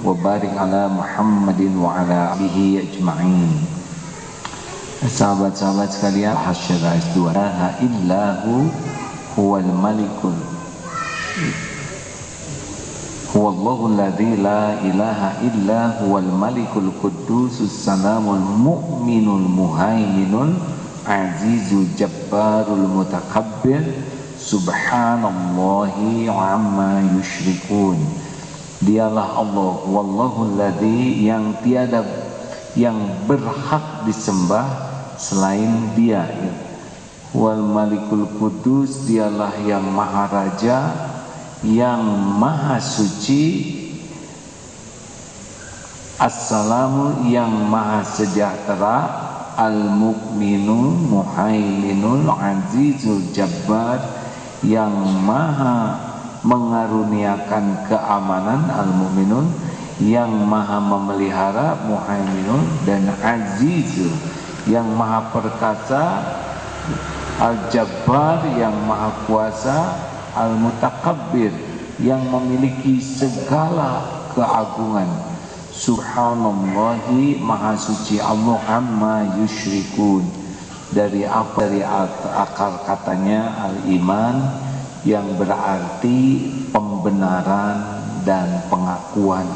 wa barik ala Muhammadin wa ala alihi ajma'in. Sahabat-sahabat sekalian, hasyara S2 la illahu huwal malikul huwallahu alladzi la ilaha illa huwal malikul quddusus salamul mu'minul muhaiminul azizul jabbarul mutakabbir subhanallahi amma yusyrikun. Dialah Allah, wallahu alladzi, yang tiada yang berhak disembah selain Dia. Wal malikul qudus, dialah yang maha raja, yang maha suci. Assalamu, yang maha sejahtera. Al-mu'minul muhaiminul azizul jabbar, yang maha mengaruniakan keamanan. Al-mu'minun, yang maha memelihara. Muhaiminun, dan azizul, yang maha perkasa. Al-jabbar, yang maha kuasa. Al-mutakabbir, yang memiliki segala keagungan. Subhanallahi, maha suci Allah, amma yusyrikun, dari apa, dari akar katanya al-iman, yang berarti pembenaran dan pengakuan.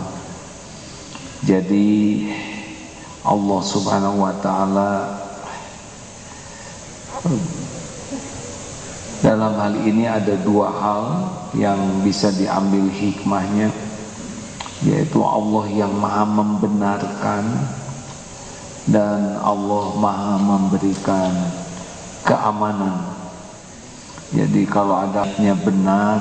Jadi Allah Subhanahu wa ta'ala dalam hal ini ada dua hal yang bisa diambil hikmahnya, yaitu Allah yang maha membenarkan dan Allah maha memberikan keamanan. Jadi kalau adanya benar,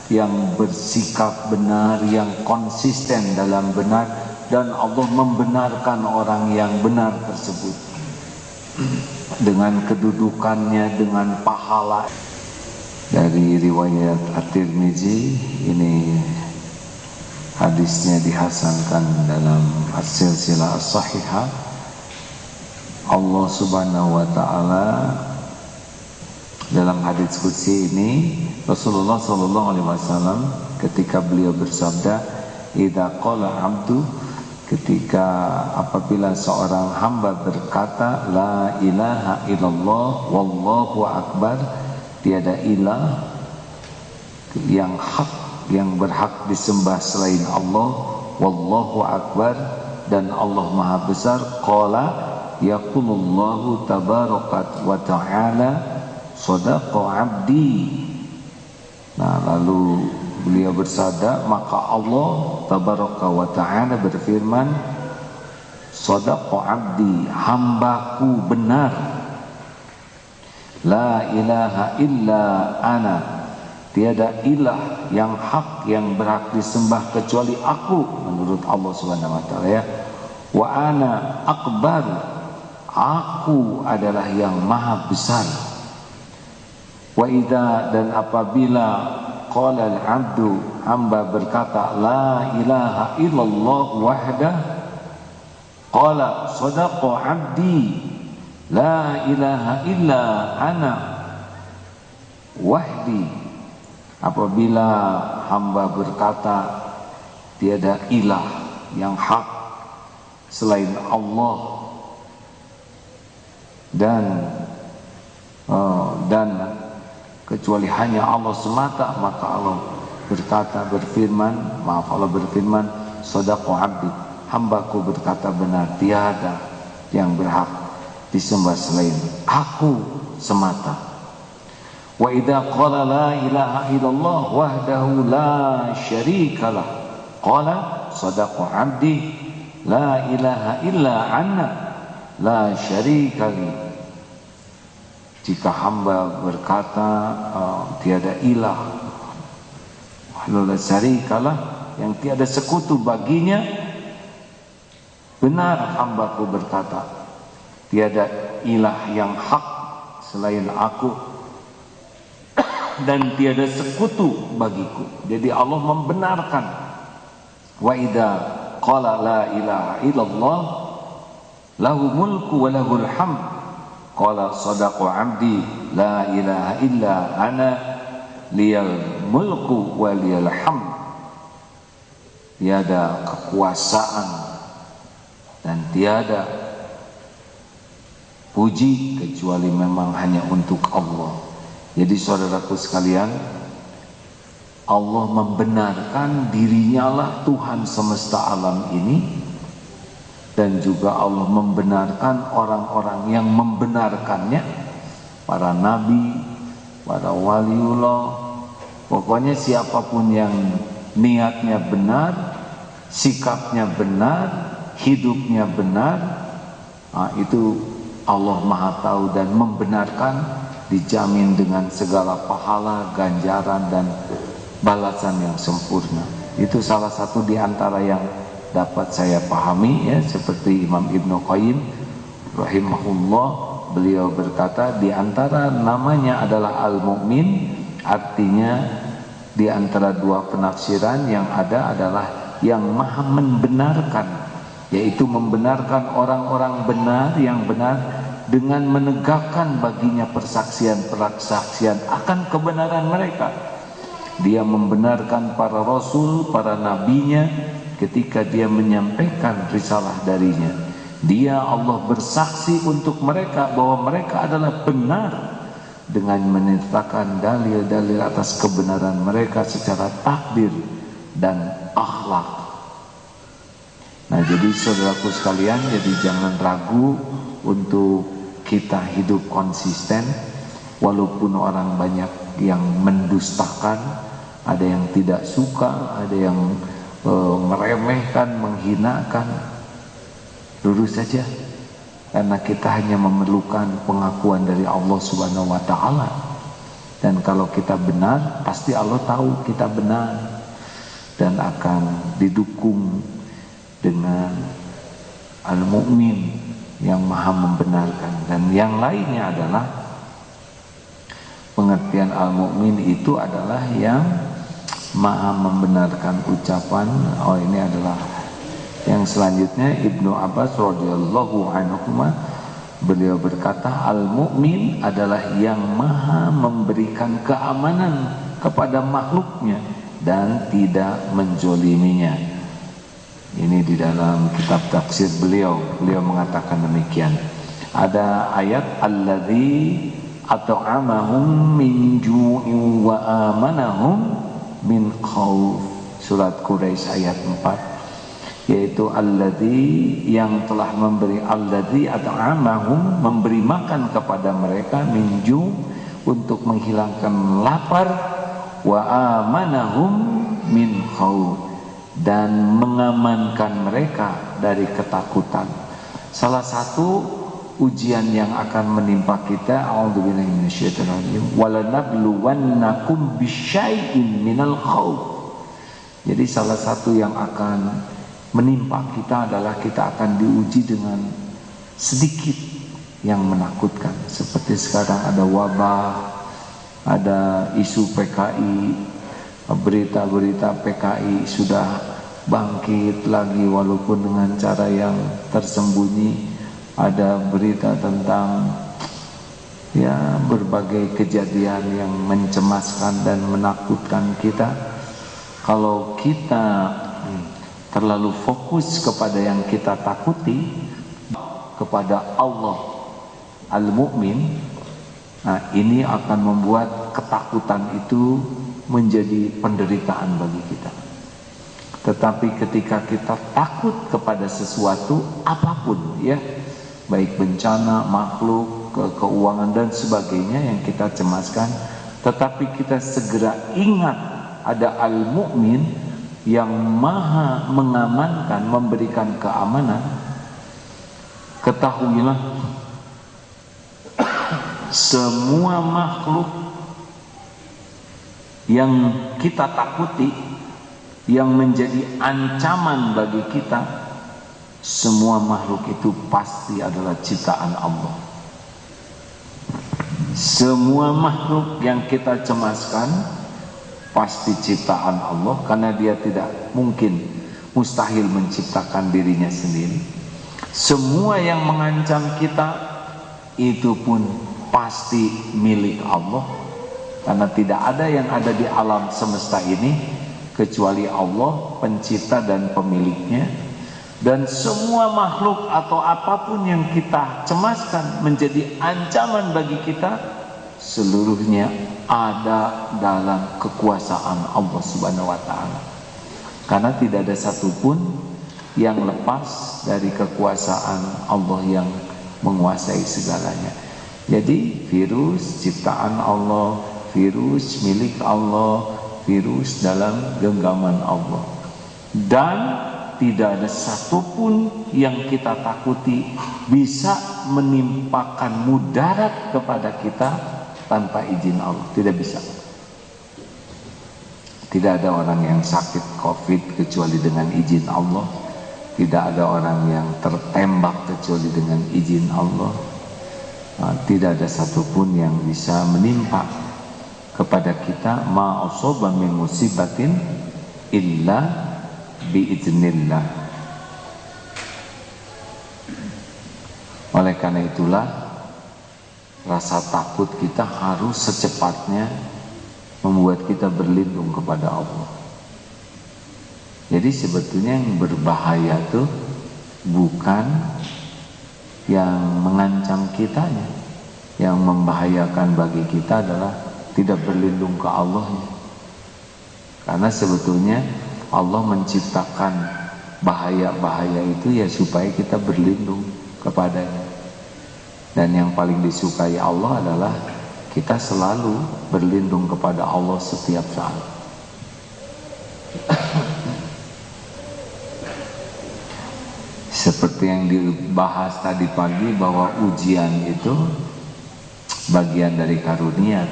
yang bersikap benar, yang konsisten dalam benar, dan Allah membenarkan orang yang benar tersebut dengan kedudukannya, dengan pahala. Dari riwayat At-Tirmizi, ini hadisnya dihasankan dalam As-Silsilah As-Sahihah. Allah Subhanahu wa ta'ala dalam hadis qudsi ini, Rasulullah sallallahu alaihi wasallam ketika beliau bersabda, idza qala 'abdu, ketika apabila seorang hamba berkata la ilaha illallah wallahu akbar, tiada ilah yang hak, yang berhak disembah selain Allah, wallahu akbar, dan Allah maha besar. Qala yaqulullahu tabarakat wa ta'ala sadaqa abdi. Nah, lalu beliau bersabda, maka Allah tabaraka wa ta'ala berfirman, sadaqa abdi, hambaku benar. La ilaha illa ana, tiada ilah yang hak, yang berhak disembah kecuali aku, menurut Allah Subhanahu wa ta'ala, ya. Wa ana akbar, aku adalah yang maha besar. Wa idza, dan apabila qala al-'abdu, hamba berkata la ilaha illallah wahdah, qala sadaqa 'abdi la ilaha illa ana wahdi. Apabila hamba berkata tiada ilah yang hak selain Allah dan kecuali hanya Allah semata, maka Allah berfirman, sadaqa abdi, hambaku berkata benar, tiada yang berhak disembah selain aku semata. Wa idza qala la ilaha illallah wahdahu la syarikalah, qala sadaqa abdi la ilaha illa ana la syarikali. Jika hamba berkata tiada ilah, la syarikalah, yang tiada sekutu baginya, benar hambaku berkata tiada ilah yang hak selain aku dan tiada sekutu bagiku. Jadi Allah membenarkan. Wa idza qala la ilaha illallah lahu mulku wa lahul hamd, qala sadaqa abdi la ilaha illa ana liyal mulku wa liyal hamd. tiada kekuasaan dan tiada puji kecuali memang hanya untuk Allah. Jadi saudaraku sekalian, Allah membenarkan dirinya lah Tuhan semesta alam ini, dan juga Allah membenarkan orang-orang yang membenarkannya, para nabi, para waliullah, pokoknya siapapun yang niatnya benar, sikapnya benar, hidupnya benar, itu Allah Maha Tahu dan membenarkan, dijamin dengan segala pahala, ganjaran dan balasan yang sempurna. Itu salah satu di antara yang dapat saya pahami, ya, seperti Imam Ibnu Qayyim rahimahullah, beliau berkata di antara namanya adalah Al-Mu'min, artinya di antara dua penafsiran yang ada adalah yang maha membenarkan, yaitu membenarkan orang-orang benar yang benar dengan menegakkan baginya persaksian akan kebenaran mereka. Dia membenarkan para rasul, para nabinya ketika dia menyampaikan risalah darinya. Dia, Allah, bersaksi untuk mereka bahwa mereka adalah benar dengan menetapkan dalil-dalil atas kebenaran mereka secara takdir dan akhlak. Nah, jadi saudaraku sekalian, jadi jangan ragu untuk kita hidup konsisten, walaupun orang banyak yang mendustakan, ada yang tidak suka, ada yang meremehkan, menghinakan. Lurus saja, karena kita hanya memerlukan pengakuan dari Allah Subhanahu wa Ta'ala. Dan kalau kita benar, pasti Allah tahu kita benar dan akan didukung dengan Al-Mu'min yang maha membenarkan. Dan yang lainnya adalah pengertian Al-Mu'min itu adalah yang maha membenarkan ucapan. Oh, ini adalah yang selanjutnya. Ibnu Abbas radhiyallahu anhu, beliau berkata, Al-Mu'min adalah yang maha memberikan keamanan kepada makhluknya dan tidak menzoliminya. Ini di dalam kitab tafsir beliau mengatakan demikian. Ada ayat alladzi at'amahum min ju'in wa amanahum min khauf, surat Quraisy ayat 4, yaitu alladzi, yang telah memberi, alladzi at'amahum, memberi makan kepada mereka, min ju', untuk menghilangkan lapar, wa amanahum min khauf, dan mengamankan mereka dari ketakutan. Salah satu ujian yang akan menimpa kita, a'udzubillahi minasyaitonir rajim, walanabluwannakum bisyai'in minal khauf. Jadi salah satu yang akan menimpa kita adalah kita akan diuji dengan sedikit yang menakutkan. Seperti sekarang ada wabah, ada isu PKI, berita-berita PKI sudah bangkit lagi walaupun dengan cara yang tersembunyi. Ada berita tentang berbagai kejadian yang mencemaskan dan menakutkan kita. Kalau kita terlalu fokus kepada yang kita takuti, kepada Allah Al-Mu'min, nah ini akan membuat ketakutan itu menjadi penderitaan bagi kita. Tetapi ketika kita takut kepada sesuatu apapun, baik bencana, makhluk, keuangan dan sebagainya yang kita cemaskan, tetapi kita segera ingat ada Al-Mu'min yang maha mengamankan, memberikan keamanan. Ketahuilah, semua makhluk yang kita takuti, yang menjadi ancaman bagi kita, semua makhluk itu pasti adalah ciptaan Allah. Semua makhluk yang kita cemaskan pasti ciptaan Allah, karena dia tidak mungkin, mustahil menciptakan dirinya sendiri. Semua yang mengancam kita itu pun pasti milik Allah, karena tidak ada yang ada di alam semesta ini kecuali Allah pencipta dan pemiliknya, dan semua makhluk atau apapun yang kita cemaskan menjadi ancaman bagi kita, seluruhnya ada dalam kekuasaan Allah Subhanahu wa taala. Karena tidak ada satupun yang lepas dari kekuasaan Allah yang menguasai segalanya. Jadi virus ciptaan Allah, virus milik Allah, virus dalam genggaman Allah. Dan tidak ada satupun yang kita takuti bisa menimpakan mudarat kepada kita tanpa izin Allah. Tidak bisa. Tidak ada orang yang sakit COVID kecuali dengan izin Allah. Tidak ada orang yang tertembak kecuali dengan izin Allah. Tidak ada satupun yang bisa menimpa kepada kita ma asaba min musibatin illa biiznillah. Oleh karena itulah rasa takut kita harus secepatnya membuat kita berlindung kepada Allah. Jadi sebetulnya yang berbahaya itu bukan yang mengancam kitanya. Yang membahayakan bagi kita adalah tidak berlindung ke Allahnya. Karena sebetulnya Allah menciptakan bahaya-bahaya itu ya supaya kita berlindung kepadanya. Dan yang paling disukai Allah adalah kita selalu berlindung kepada Allah setiap saat. Seperti yang dibahas tadi pagi bahwa ujian itu bagian dari karunia.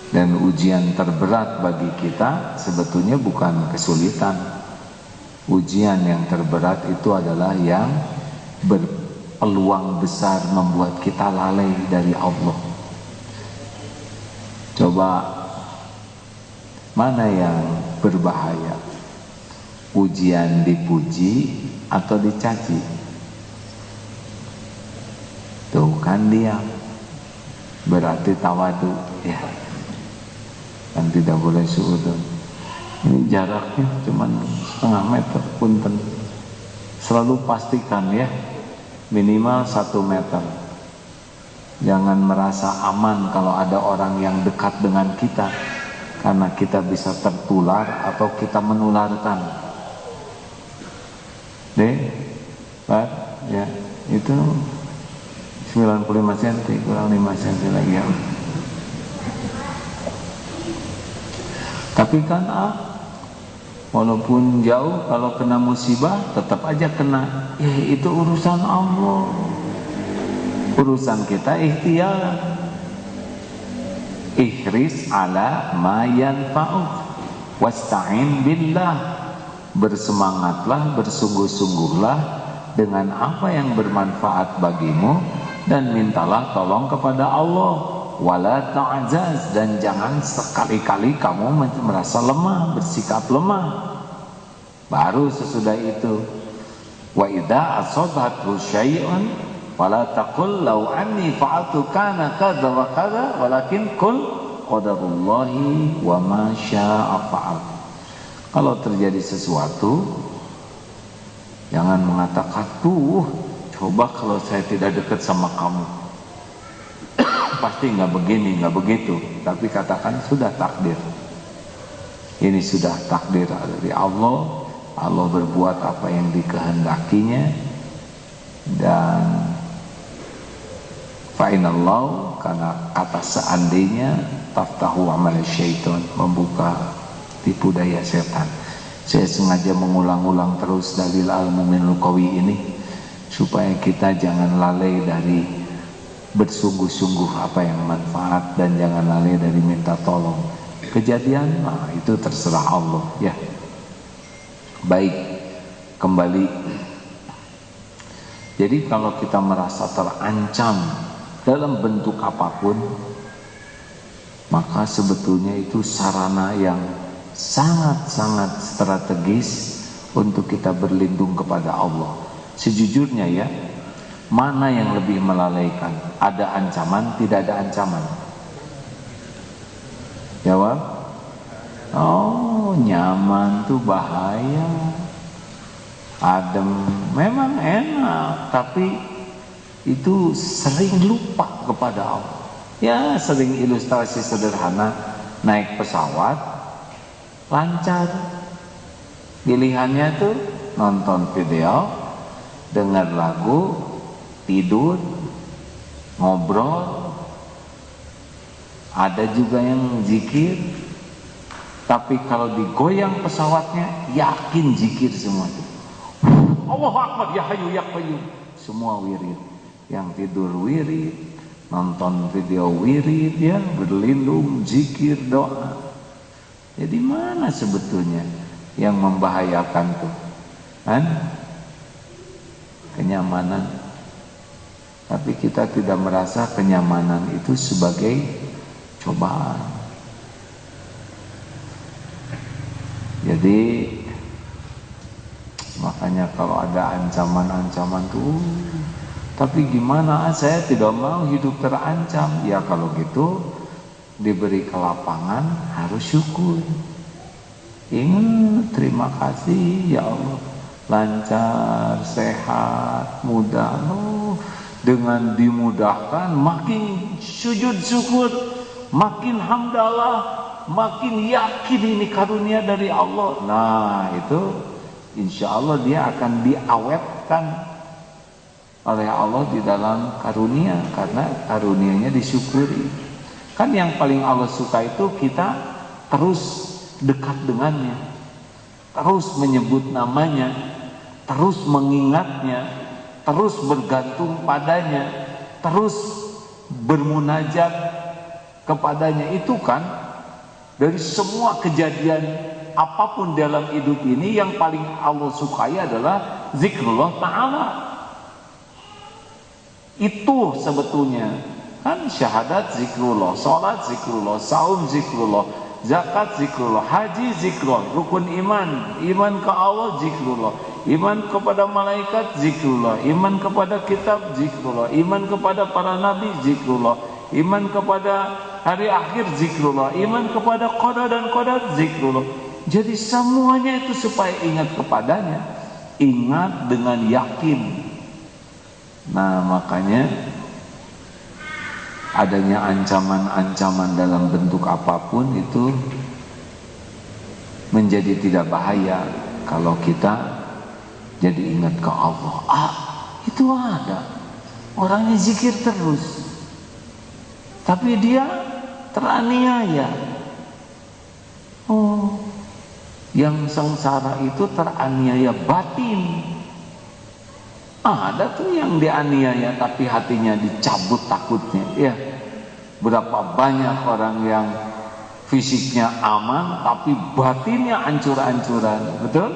Dan ujian terberat bagi kita sebetulnya bukan kesulitan. Ujian yang terberat itu adalah yang berpeluang besar membuat kita lalai dari Allah. Coba mana yang berbahaya? Ujian dipuji atau dicaci? Tuh kan dia berarti tawadu ya. Kan tidak boleh suudon. Ini jaraknya cuma setengah meter punten. Selalu pastikan ya minimal 1 meter. Jangan merasa aman kalau ada orang yang dekat dengan kita, karena kita bisa tertular atau kita menularkan. Pak, ya itu 95 cm kurang 5 cm lagi ya. Tapi kan walaupun jauh, kalau kena musibah tetap aja kena. Itu urusan Allah. Urusan kita ikhtiar. Ihris ala ma yanfa'uk wasta'in billah. Bersemangatlah, bersungguh-sungguhlah dengan apa yang bermanfaat bagimu dan mintalah tolong kepada Allah. Wala ta'jaz, dan jangan sekali-kali kamu merasa lemah, bersikap lemah. Baru sesudah itu, wa idza asabathu syai'un fala taqul law anni fa'altu kana kadza wa kadza walakin qul qadarullahi wa ma syaa'a fa'al. Kalau terjadi sesuatu, jangan mengatakan, coba kalau saya tidak dekat sama kamu pasti nggak begini, nggak begitu. Tapi katakan sudah takdir. Ini sudah takdir dari Allah. Allah berbuat apa yang dikehendakinya. Dan fa'inallahu, karena kata seandainya, taftahu amal syaitan, membuka tipu daya setan. Saya sengaja mengulang-ulang terus dalil al-mu'minul qawi ini supaya kita jangan lalai dari bersungguh-sungguh apa yang manfaat, dan jangan lalai dari minta tolong. Kejadian, itu terserah Allah ya. Baik, kembali. Jadi kalau kita merasa terancam dalam bentuk apapun, maka sebetulnya itu sarana yang sangat-sangat strategis untuk kita berlindung kepada Allah. Sejujurnya ya, mana yang lebih melalaikan? Ada ancaman, tidak ada ancaman? Jawab. Oh, nyaman tuh bahaya. Adem memang enak, tapi itu sering lupa kepada Allah. Ya, sering ilustrasi sederhana, naik pesawat lancar. Pilihannya tuh nonton video, dengar lagu, tidur, ngobrol. Ada juga yang zikir. Tapi kalau digoyang pesawatnya, yakin zikir semua itu. Allahu Akbar, ya Hayyu ya Qayyum. Semua wirid. Yang tidur wirid, nonton video wirid, ya, berlindung, zikir, doa. Jadi mana sebetulnya yang membahayakan tuh? Kan? Kenyamanan. Tapi kita tidak merasa kenyamanan itu sebagai cobaan. Jadi makanya kalau ada ancaman-ancaman tuh, tapi gimana, saya tidak mau hidup terancam. Ya kalau gitu diberi kelapangan harus syukur. Ingat, terima kasih ya Allah, lancar, sehat, mudah. Oh, dengan dimudahkan makin sujud syukur, makin hamdalah, makin yakin ini karunia dari Allah. Nah itu insya Allah dia akan diawetkan oleh Allah di dalam karunia, karena karunianya disyukuri. Kan yang paling Allah suka itu kita terus dekat dengannya, terus menyebut namanya, terus mengingatnya, terus bergantung padanya, terus bermunajat kepadanya. Itu kan dari semua kejadian apapun dalam hidup ini, yang paling Allah sukai adalah zikrullah ta'ala. Itu sebetulnya kan syahadat zikrullah, sholat zikrullah, saum zikrullah, zakat zikrullah, haji zikrullah, rukun iman, iman ke Allah zikrullah, iman kepada malaikat zikrullah, iman kepada kitab zikrullah, iman kepada para nabi zikrullah, iman kepada hari akhir zikrullah, iman kepada qada dan qadar zikrullah. Jadi semuanya itu supaya ingat kepadanya, ingat dengan yakin. Nah makanya adanya ancaman-ancaman dalam bentuk apapun itu menjadi tidak bahaya kalau kita jadi ingat ke Allah. Ah, itu ada orangnya zikir terus, tapi dia teraniaya. Oh, yang sengsara itu teraniaya batin. Ada tuh yang dianiaya tapi hatinya dicabut takutnya. Ya, berapa banyak orang yang fisiknya aman tapi batinnya ancur-ancuran, betul?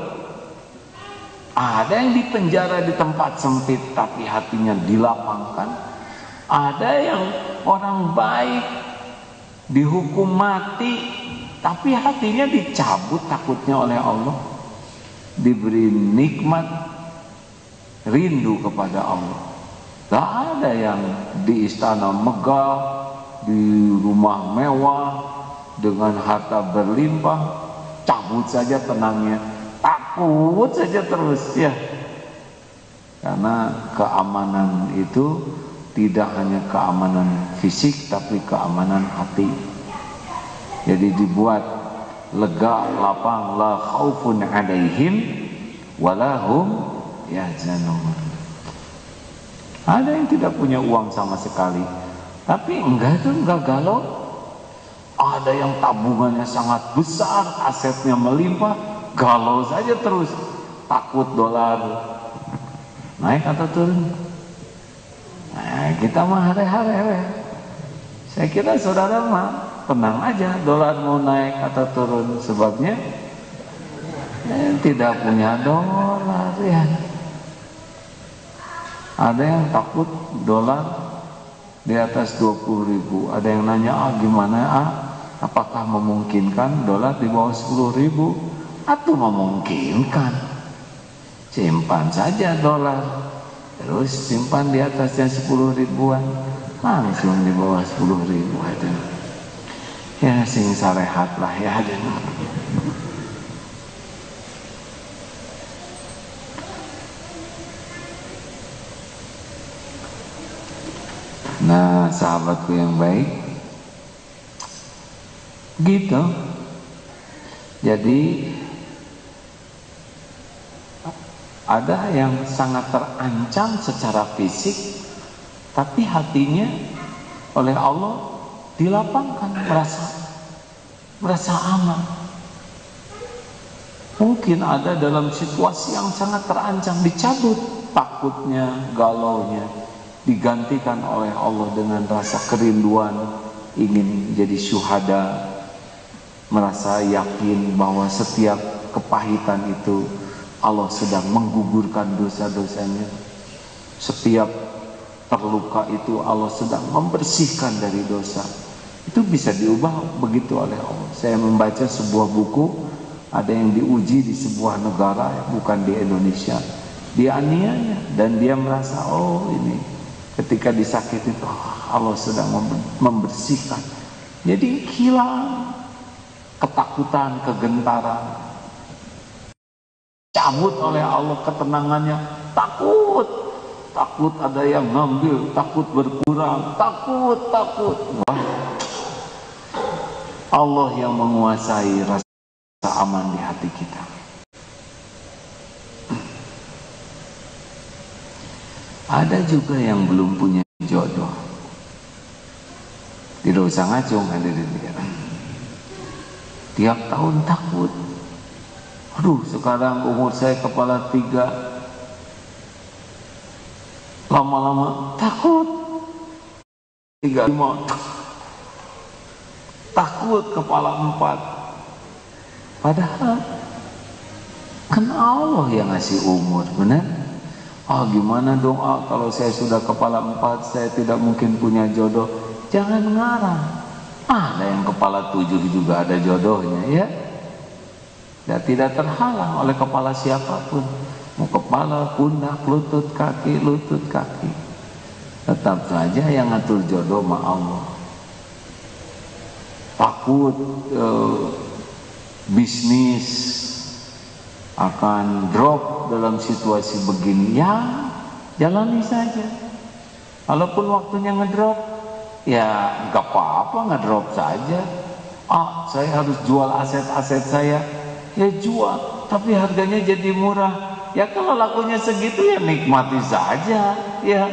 Ada yang dipenjara di tempat sempit tapi hatinya dilapangkan. Ada yang orang baik dihukum mati tapi hatinya dicabut takutnya oleh Allah, diberi nikmat, rindu kepada Allah. Gak ada yang di istana megah, di rumah mewah, dengan harta berlimpah, cabut saja tenangnya, takut saja terus, ya. Karena keamanan itu tidak hanya keamanan fisik, tapi keamanan hati. Jadi dibuat lega, lapang, la khaufun alaihim walahum yahzanun. Ada yang tidak punya uang sama sekali, tapi enggak galau. Ada yang tabungannya sangat besar, asetnya melimpah, galau saja terus, takut dolar naik atau turun. Nah, kita mah hare-hare. Saya kira saudara mah tenang aja, dolar mau naik atau turun, sebabnya tidak punya dolar, ya. Ada yang takut dolar di atas 20.000. Ada yang nanya, gimana apakah memungkinkan dolar di bawah 10.000? Atau memungkinkan, simpan saja dolar, terus simpan di atasnya 10 ribuan, langsung di bawah 10.000 ada. Ya sing sarehat lah ya. Nah, sahabatku yang baik, gitu. Jadi ada yang sangat terancam secara fisik, tapi hatinya oleh Allah dilapangkan, merasa aman. Mungkin ada dalam situasi yang sangat terancam, dicabut takutnya, galaunya, digantikan oleh Allah dengan rasa kerinduan ingin jadi syuhada, merasa yakin bahwa setiap kepahitan itu Allah sedang menggugurkan dosa-dosanya, setiap terluka itu Allah sedang membersihkan dari dosa. Itu bisa diubah begitu oleh Allah. Saya membaca sebuah buku, ada yang diuji di sebuah negara, bukan di Indonesia, dianiaya, dan dia merasa, oh ini ketika disakiti itu Allah sedang membersihkan. Jadi hilang ketakutan, kegentaran, cabut oleh Allah ketenangannya. Takut ada yang ngambil, takut berkurang, takut. Wah, Allah yang menguasai rasa aman di hati kita. Ada juga yang belum punya jodoh. Tidak usah ngacung, hadirin. Tiap tahun takut. Aduh, sekarang umur saya kepala 3, lama-lama takut. 35, takut kepala 4. Padahal kan Allah yang ngasih umur, benar? Gimana dong kalau saya sudah kepala 4, saya tidak mungkin punya jodoh. Jangan ngarang. Ada yang kepala 7 juga ada jodohnya, ya. Dan tidak terhalang oleh kepala siapapun. Mau kepala, pundak, lutut kaki. Tetap saja yang ngatur jodoh mah Allah. Takut bisnis akan drop dalam situasi begini, ya jalani saja. Walaupun waktunya ngedrop, ya nggak apa-apa, ngedrop saja. Saya harus jual aset-aset saya, ya jual, tapi harganya jadi murah. Ya kalau lakunya segitu ya nikmati saja, ya.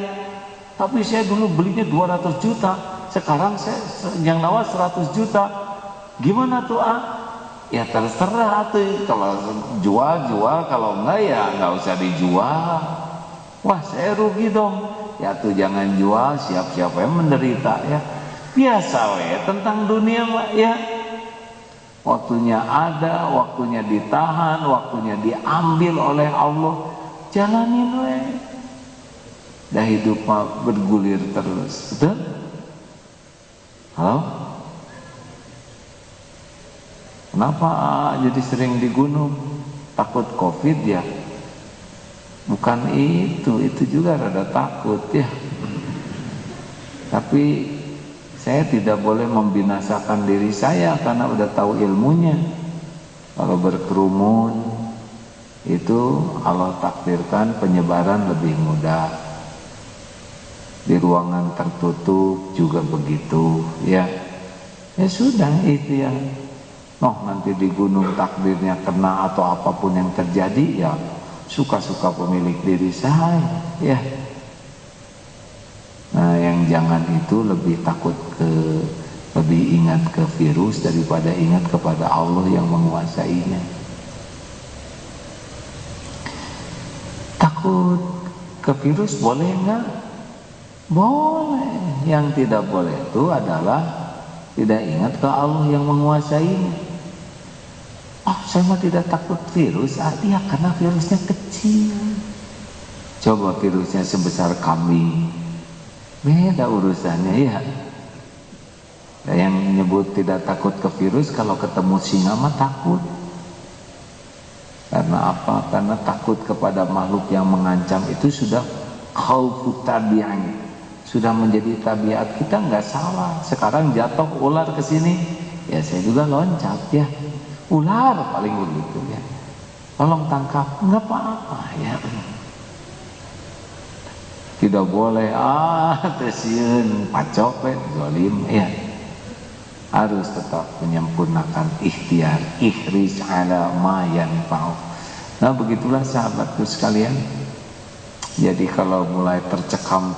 Tapi saya dulu belinya 200 juta, sekarang saya yang nawas 100 juta. Gimana tuh Ya terserah tuh, kalau jual, kalau enggak ya nggak usah dijual. Wah, saya rugi dong. Ya tuh jangan jual, siap-siap yang menderita, ya. Biasa tentang dunia mah, ya. Waktunya ada, waktunya ditahan, waktunya diambil oleh Allah. Jalanin dah hidup mah bergulir terus, betul? Halo? Kenapa jadi sering di gunung? Takut COVID ya? Bukan itu juga rada takut ya. Tapi saya tidak boleh membinasakan diri saya karena udah tahu ilmunya. Kalau berkerumun itu Allah takdirkan penyebaran lebih mudah. Di ruangan tertutup juga begitu, ya. Ya sudah, itu yang nanti di gunung takdirnya kena atau apapun yang terjadi, ya suka-suka pemilik diri saya, ya. Nah, yang jangan itu lebih lebih ingat ke virus daripada ingat kepada Allah yang menguasainya. Takut ke virus boleh enggak? Boleh. Yang tidak boleh itu adalah tidak ingat ke Allah yang menguasainya. Saya mah tidak takut virus. Iya, karena virusnya kecil. Coba virusnya sebesar kambing, beda urusannya, ya. Yang menyebut tidak takut ke virus, kalau ketemu singa mah takut. Karena apa? Karena takut kepada makhluk yang mengancam itu sudah khaufu tabi'an, sudah menjadi tabiat kita. Nggak salah. Sekarang jatuh ular ke sini, ya saya juga loncat, ya. Ular paling begitu, ya. Tolong tangkap, nggak apa-apa, ya. Tidak boleh tesieun pacok zalim ya. Harus tetap menyempurnakan ikhtiar, ikhris ala ma yanfa'u. Nah, begitulah sahabatku sekalian. Jadi kalau mulai tercekam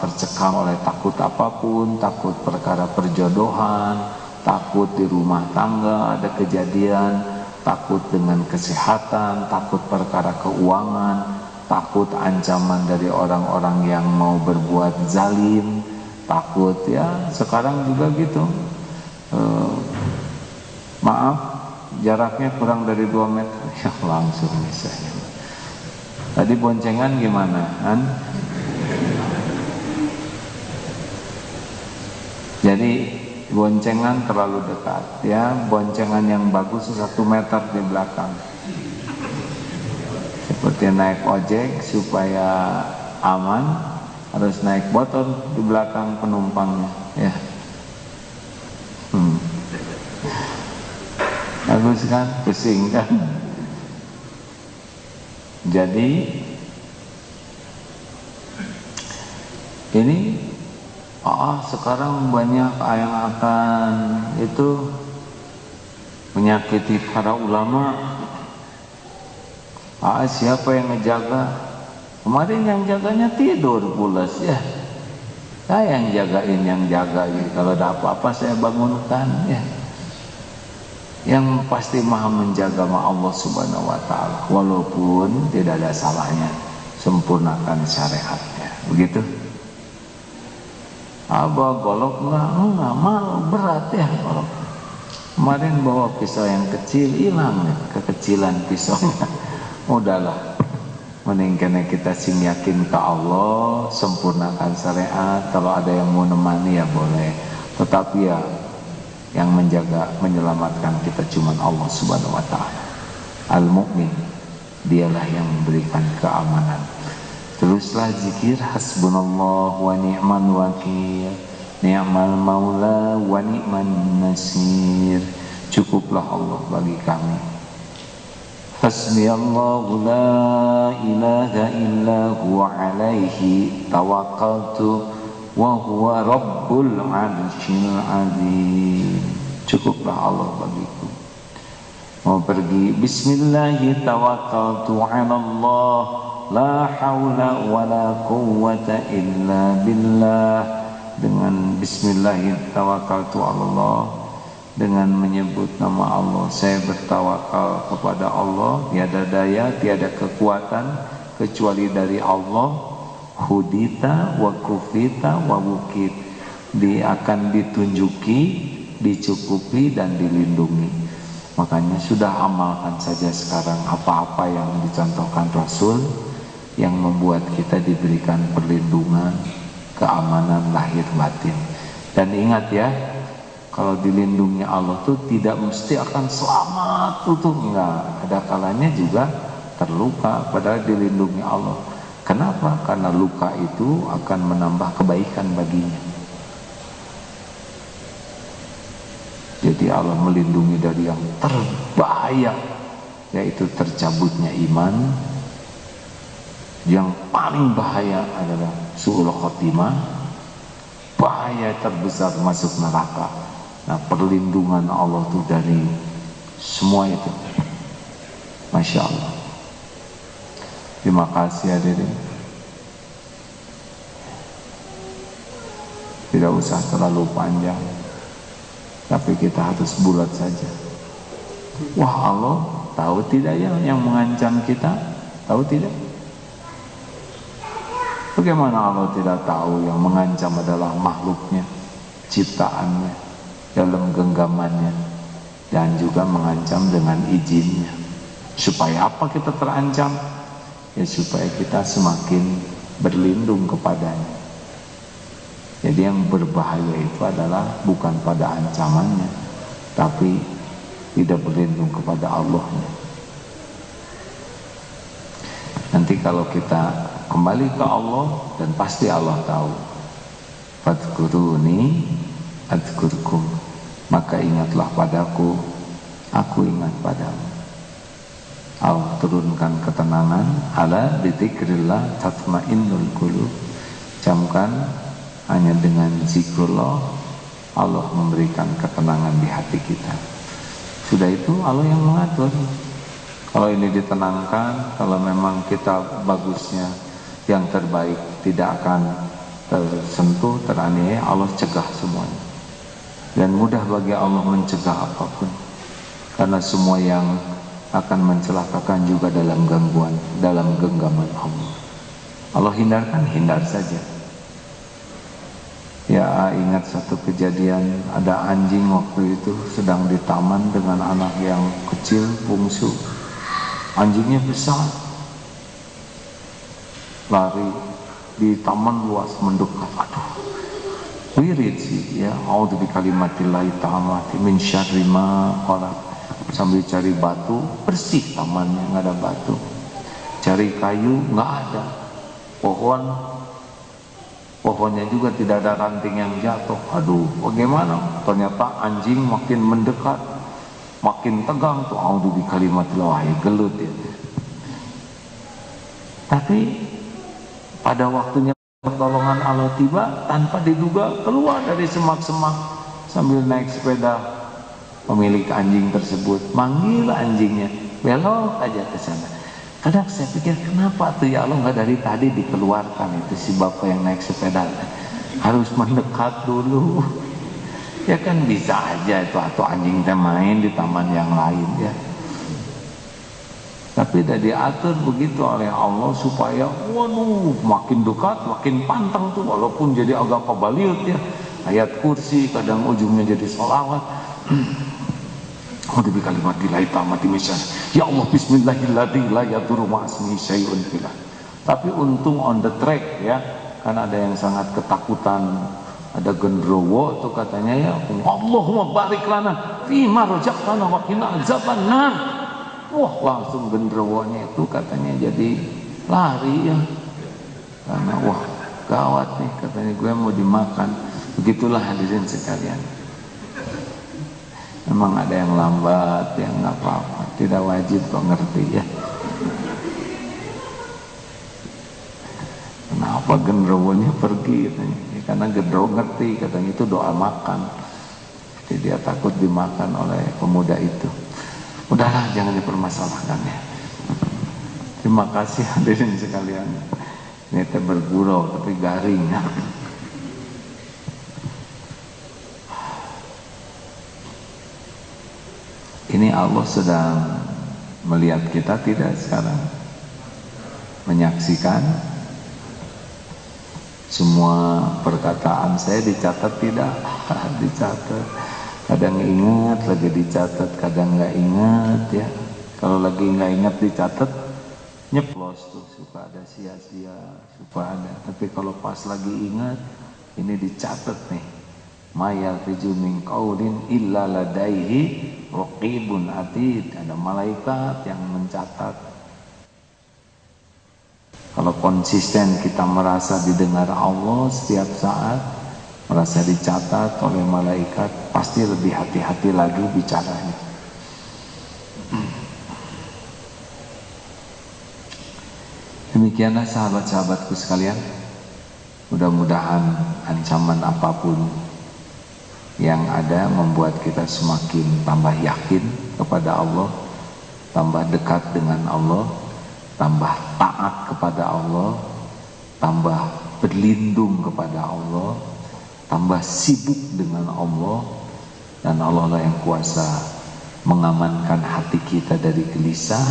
oleh takut apapun, takut perkara perjodohan, takut di rumah tangga ada kejadian, takut dengan kesehatan, takut perkara keuangan, takut ancaman dari orang-orang yang mau berbuat zalim, takut ya sekarang juga gitu. Maaf, jaraknya kurang dari 2 meter ya langsung misalnya. Tadi boncengan gimana kan? Jadi boncengan terlalu dekat ya, boncengan yang bagus 1 meter di belakang. Seperti naik ojek supaya aman harus naik motor di belakang penumpangnya ya. Bagus kan? Pusing kan? Jadi ini sekarang banyak yang akan itu menyakiti para ulama. Siapa yang ngejaga? Kemarin yang jaganya tidur pulas ya. Saya yang jagain, yang jaga gitu. Kalau ada apa-apa saya bangunkan ya. Yang pasti maha menjaga Allah subhanahu wa ta'ala. Walaupun tidak ada salahnya sempurnakan syariatnya. Begitu. Abah golok enggak malu, berat ya golok. Kemarin bawa pisau yang kecil, hilang ya, kekecilan pisaunya. Udahlah, mending karena kita sing yakin ke Allah, sempurnakan syariat. Kalau ada yang mau nemani ya boleh, tetapi ya yang menjaga, menyelamatkan kita cuma Allah subhanahu wa ta'ala. Al-mu'min, dialah yang memberikan keamanan. Teruslah zikir hasbunallah wa ni'mal wakil, ni'mal maula wa ni'man nasir. Cukuplah Allah bagi kami. Hasbiyallahu la ilaha illa huwa alaihi tawakkaltu wa huwa rabbul arsyil azim. Cukuplah Allah bagiku. Mau pergi, bismillahi tawakkaltu ala Allah, la haula wa la quwwata illa billah. Dengan bismillahi tawakkaltu ala Allah, dengan menyebut nama Allah, saya bertawakal kepada Allah. Tiada daya, tiada kekuatan kecuali dari Allah. Hudita wa kufita wa wukit, dia akan ditunjuki, dicukupi dan dilindungi. Makanya sudah amalkan saja sekarang apa-apa yang dicontohkan Rasul, yang membuat kita diberikan perlindungan, keamanan lahir batin. Dan ingat ya, kalau dilindungi Allah tuh tidak mesti akan selamat tuh enggak, ada kalanya juga terluka padahal dilindungi Allah. Kenapa? Karena luka itu akan menambah kebaikan baginya. Jadi Allah melindungi dari yang terbahaya, yaitu tercabutnya iman. Yang paling bahaya adalah su'ul khotimah, bahaya terbesar masuk neraka. Nah, perlindungan Allah itu dari semua itu. Masya Allah. Terima kasih hadirin. Tidak usah terlalu panjang, tapi kita harus bulat saja. Wah, Allah tahu tidak ya yang mengancam kita? Tahu tidak? Bagaimana Allah tidak tahu yang mengancam adalah makhluknya, ciptaannya, dalam genggamannya, dan juga mengancam dengan izinnya. Supaya apa kita terancam? Ya supaya kita semakin berlindung kepadanya. Jadi yang berbahaya itu adalah bukan pada ancamannya, tapi tidak berlindung kepada Allahnya. Nanti kalau kita kembali ke Allah, dan pasti Allah tahu, fadhkuruni adzkurkum, maka ingatlah padaku, aku ingat padamu. Allah turunkan ketenangan, ala bidzikrillah tatmainnul qulub. Camkan hanya dengan zikrullah Allah memberikan ketenangan di hati kita. Sudah itu Allah yang mengatur. Kalau ini ditenangkan, kalau memang kita bagusnya yang terbaik tidak akan tersentuh, teraniaya, Allah cegah semuanya. Dan mudah bagi Allah mencegah apapun, karena semua yang akan mencelakakan juga dalam gangguan, dalam genggaman Allah. Allah hindarkan, hindar saja. Ya, ingat satu kejadian, ada anjing waktu itu sedang di taman dengan anak yang kecil, bungsu. Anjingnya besar, lari di taman luas mendekat. Aduh, wirid sih ya. A'udzu bikalimatillahi tammati min syarri ma khalaq. Sambil cari batu, bersih tamannya, nggak ada batu. Cari kayu, nggak ada. Pohonnya juga tidak ada ranting yang jatuh. Aduh, bagaimana? Ternyata anjing makin mendekat, makin tegang tuh. A'udzu bikalimatillahi, gelut ya. Tapi pada waktunya pertolongan Allah tiba, tanpa diduga keluar dari semak-semak sambil naik sepeda. Pemilik anjing tersebut manggil anjingnya, belok aja ke sana. Kadang saya pikir, kenapa tuh ya Allah nggak dari tadi dikeluarkan itu si bapak yang naik sepeda, harus mendekat dulu. Ya kan bisa aja itu, atau anjing teh main di taman yang lain ya. Tapi udah diatur begitu oleh Allah supaya waduh makin dekat, makin pantang tuh, walaupun jadi agak pabaliut ya. Ayat kursi kadang ujungnya jadi sholawat. A'udzu bikalimatillahi tammati min syarri. Ya Allah, bismillahirrahmanirrahim, la yadurru ma'asmihi syai'un fillah. Tapi untung on the track ya, kan ada yang sangat ketakutan, ada gendrowo tuh katanya ya, Allahumma barik lana fima razaqtana wa qina azabannar. Wah, langsung gendrowonya itu katanya jadi lari ya, karena wah gawat nih, katanya gue mau dimakan. Begitulah hadirin sekalian. Memang ada yang lambat, yang nggak apa-apa, tidak wajib kok, ngerti ya. Kenapa genderuwonya pergi katanya? Ya, karena genderuwo ngerti, katanya itu doa makan. Jadi dia takut dimakan oleh pemuda itu. Udahlah, jangan dipermasalahkan ya. Terima kasih hadirin sekalian. Ini teh bergurau tapi garing ya. Ini Allah sedang melihat kita tidak sekarang? Menyaksikan semua perkataan saya, dicatat tidak? Dicatat. Kadang ingat lagi dicatat, kadang nggak ingat ya. Kalau lagi nggak ingat dicatat, nyeplos tuh, suka ada sia-sia, suka ada. Tapi kalau pas lagi ingat, ini dicatat nih. Ma yalfizu min qaulin illa ladaihi raqibun atid. Ada malaikat yang mencatat. Kalau konsisten kita merasa didengar Allah setiap saat, merasa dicatat oleh malaikat, pasti lebih hati-hati lagi bicaranya. Demikianlah sahabat-sahabatku sekalian. Mudah-mudahan ancaman apapun yang ada membuat kita semakin tambah yakin kepada Allah, tambah dekat dengan Allah, tambah taat kepada Allah, tambah berlindung kepada Allah, tambah sibuk dengan Allah. Dan Allah lah yang kuasa mengamankan hati kita dari gelisah,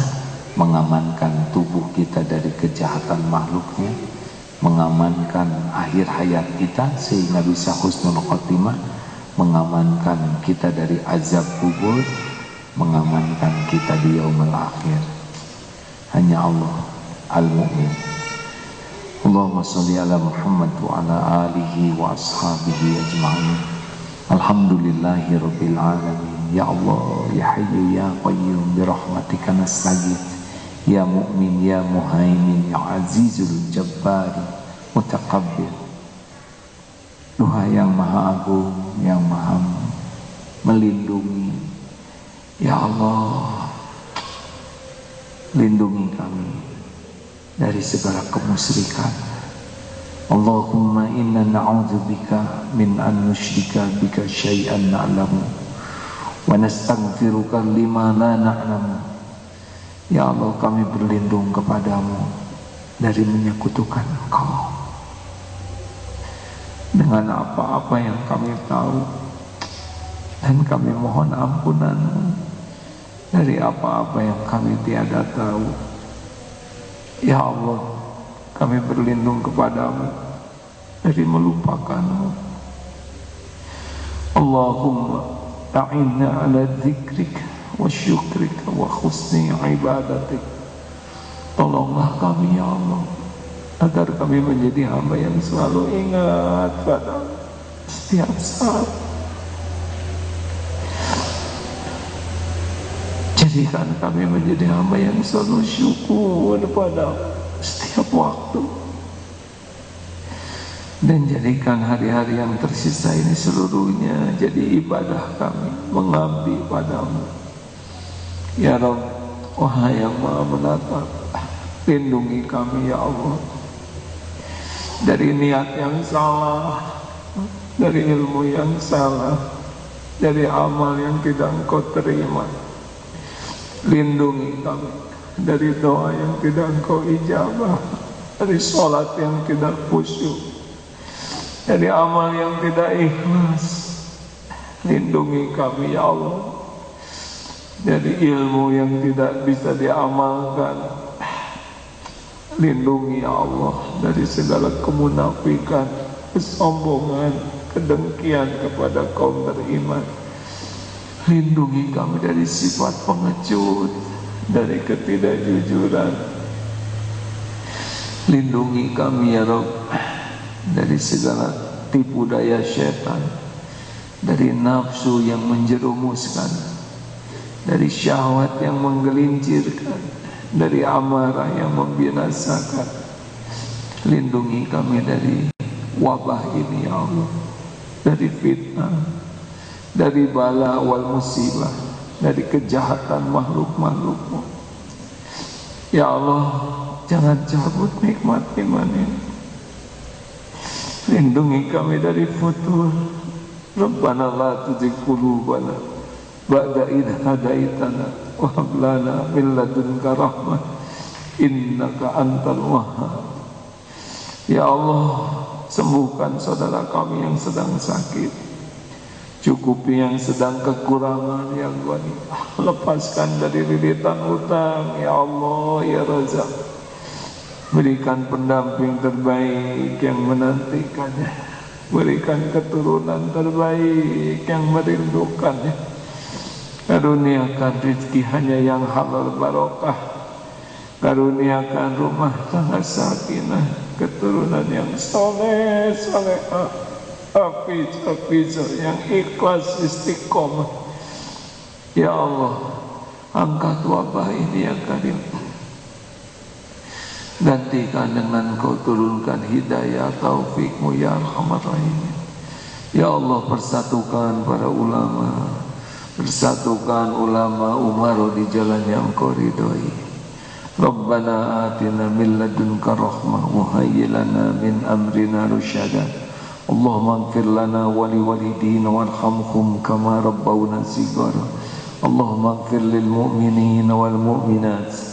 mengamankan tubuh kita dari kejahatan makhluknya, mengamankan akhir hayat kita sehingga bisa husnul khotimah, mengamankan kita dari azab kubur, mengamankan kita di yaumul akhir. Hanya Allah al-mu'min. Allahumma sholli ala Muhammad wa ala alihi wa ashabihi ajma'in. Alhamdulillahi rabbil alamin. Ya Allah, ya hayyu ya qayyum, bi rahmatika nastaghith. Ya mu'min, ya muhaimin, ya azizul jabbar mutakabbir. Tuhan yang maha agung, yang maha melindungi. Ya Allah, lindungi kami dari segala kemusyrikan, Allahumma inna na'udzubika min an nusyrika bika syai'an na'lamu wa nastaghfiruka lima la na'lamu. Ya Allah, kami berlindung kepadamu dari menyekutukan Engkau dengan apa-apa yang kami tahu, dan kami mohon ampunan-Mu dari apa-apa yang kami tiada tahu. Ya Allah, kami berlindung kepadamu dari melupakan-Mu. Allahumma a'inna ala dzikrika wa syukrika wa husni ibadatik. Tolonglah kami ya Allah, agar kami menjadi hamba yang selalu ingat padamu setiap saat. Jadikan kami menjadi hamba yang selalu syukur padamu setiap waktu. Dan jadikan hari-hari yang tersisa ini seluruhnya jadi ibadah kami, mengabdi padamu. Ya Rabb, wahai yang Maha Menatap, lindungi kami ya Allah dari niat yang salah, dari ilmu yang salah, dari amal yang tidak Engkau terima. Lindungi kami dari doa yang tidak Engkau ijabah, dari sholat yang tidak khusyuk, dari amal yang tidak ikhlas. Lindungi kami ya Allah dari ilmu yang tidak bisa diamalkan. Lindungi ya Allah dari segala kemunafikan, kesombongan, kedengkian kepada kaum beriman. Lindungi kami dari sifat pengecut, dari ketidakjujuran. Lindungi kami ya Rabb dari segala tipu daya syaitan, dari nafsu yang menjerumuskan, dari syahwat yang menggelincirkan, dari amarah yang membinasakan. Lindungi kami dari wabah ini ya Allah, dari fitnah, dari bala wal musibah, dari kejahatan makhluk-makhluk-Mu. Ya Allah, jangan cabut nikmat iman ini. Lindungi kami dari futur. Rabbana la tuzigh qulubana ba'da idh hadaitana wa hab lana min ladunka rahmah innaka antal wahhab. Ya Allah, sembuhkan saudara kami yang sedang sakit, cukupi yang sedang kekurangan, ya Ghani, lepaskan dari lilitan hutang ya Allah ya Razak. Berikan pendamping terbaik yang menantikannya, berikan keturunan terbaik yang merindukannya. Karuniakan rezeki hanya yang halal barokah. Karuniakan rumah tangga sakinah, keturunan yang soleh, solehah, hafiz yang ikhlas istiqomah. Ya Allah, angkat wabah ini ya Karim. Gantikan dengan Kau turunkan hidayah taufik-Mu ya Arhamar Rahimin. Ya Allah, persatukan para ulama, persatukan ulama Umar di jalan yang Kau ridhoi. Rabbana atina min ladunka rahmah wa hayyi lana min amrina rusyada. Allahumma ighfir lana wa liwalidina warhamhum kama rabbawna shighara. Allahumma ighfir lil mu'minina wal mu'minat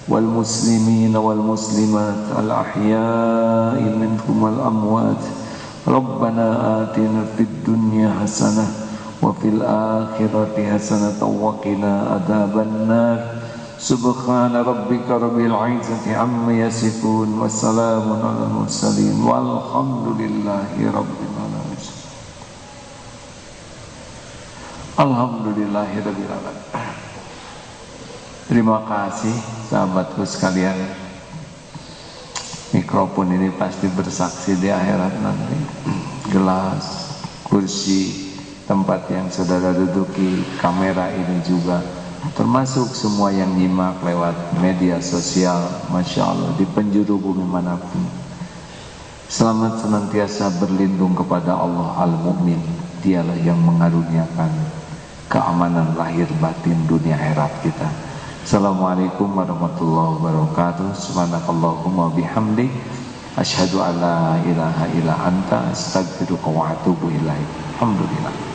wal muslimina wal muslimat al ahya'i minhum wal amwat. Rabbana atina fid dunya hasanah wa fil akhirati hasanah wa qina adzaban nar. Subhana rabbika rabbil izzati amma yasifun wa salamun alal mursalin walhamdulillahi rabbil alamin. Alhamdulillahi rabbil alamin. Terima kasih sahabatku sekalian. Mikrofon ini pasti bersaksi di akhirat nanti. Gelas, kursi, tempat yang saudara duduki, kamera ini juga, termasuk semua yang nyimak lewat media sosial, Masya Allah, di penjuru bumi manapun. Selamat senantiasa berlindung kepada Allah Al-Mu'min. Dialah yang mengaruniakan keamanan lahir batin dunia akhirat kita. Assalamualaikum warahmatullahi wabarakatuh. Subhanakallahumma bihamdik Asyhadu an la ilaha illa anta astaghfiruka wa atubu ilaik. Alhamdulillah.